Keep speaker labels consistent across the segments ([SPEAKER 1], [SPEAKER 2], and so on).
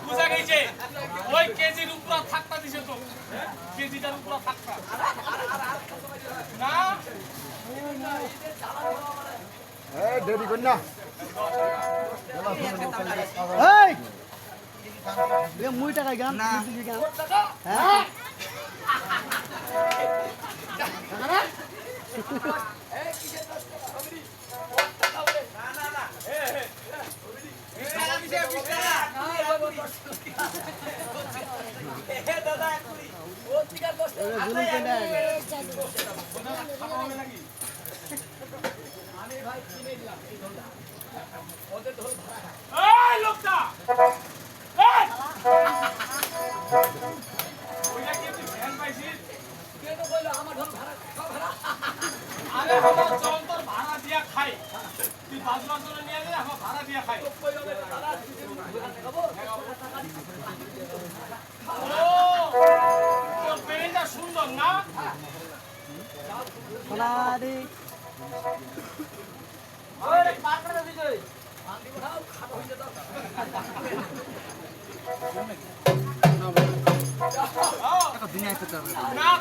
[SPEAKER 1] বুঝা গেছে ওই কেজির উপর থাকতা দিছে তো কেজিটার উপর থাকতা না
[SPEAKER 2] এই দেরি কর না এই এ মুই টাকা গান না হ্যাঁ টাকা এই কিসের দস্তা কবি না না না
[SPEAKER 1] ভাড়া দিয়া খাই তুই বাজমান নিয়ে গেলে আমার ভাড়া দিয়া খাই পেনটা সুন্দর না না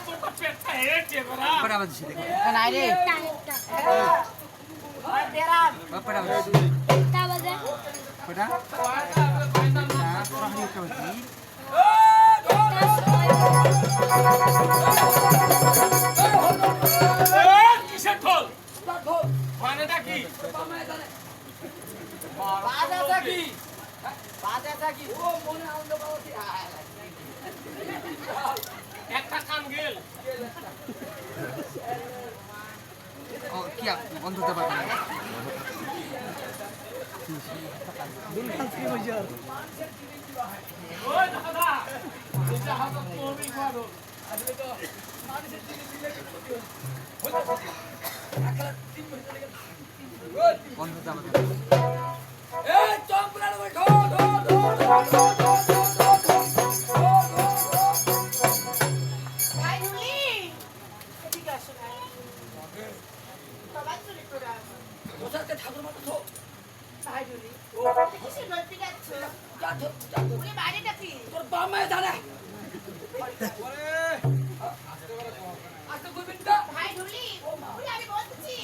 [SPEAKER 1] তোর পেটটা হেঁটে কিসের ঢোল মানেটা কি একটা কান গেল
[SPEAKER 3] কি বন্ধ হতে পারবে
[SPEAKER 1] ওই দাদা এটা হাতে তুমি করো আসলে তো মানুষের দিলে
[SPEAKER 3] বন্ধ হতে পারবে
[SPEAKER 1] এই চম্পলার ওঠো ধো ধো ধো ধো ঠাকুর মাথা তো সাইডুলি ও কিসে নড়তে যাচ্ছ ওরে বাইরেটা কি তোর বামায় জানে ওরে আস্তে কইবেন না ভাই ঢুলি ওরে আমি বলছি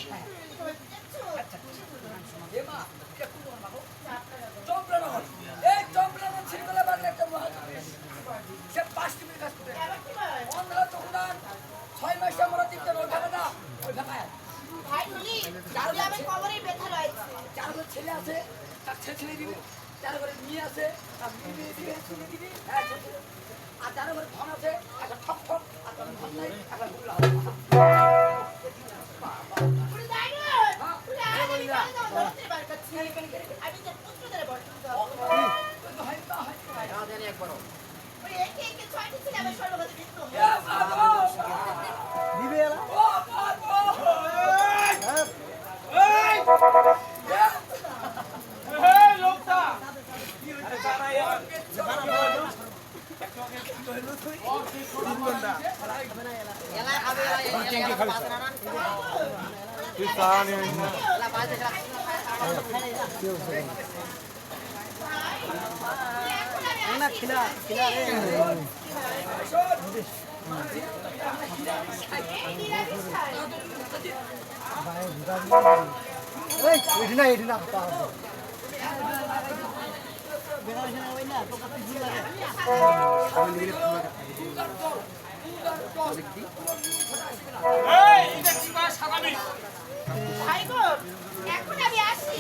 [SPEAKER 1] আচ্ছা এ মা এটা কোন মাগো চম্পলা এই চম্পলা ছিলকলা বাগলে একটা মহাজ সে 5 টিমের কাজ করে এবার কি হয় অন্ধরা তো গুণান 6 মাস আমরা দিতে রোখাবে না ওই ভাকায় ভাই ঢুলি যার আমি কবরে ব্যথা রয়েছে যার ছেলে আছে তার ছেলে দিবে যার ঘরে মেয়ে আছে তার মেয়ে দিবে ছেলে দিবে আর যার ঘরে ধন আছে একটা ঠক ঠক আর ধন নাই একটা গুলা হবে পুরি যাই না পুরি আগে না ধরতে বার করছি আমি যে পুত্রদের বলছি তো হয় না হয় না দেন একবার ওই একে একে ছয়টি ছিল আমি সর্বগত বিষ্ণু দিবে এলা ও এই লোকটা আরে যারা এলা খাবে এলা তুই সানি এলা বাজে না খিলা খিলা রে এই এডিনা এডিনা এখন আমি আসি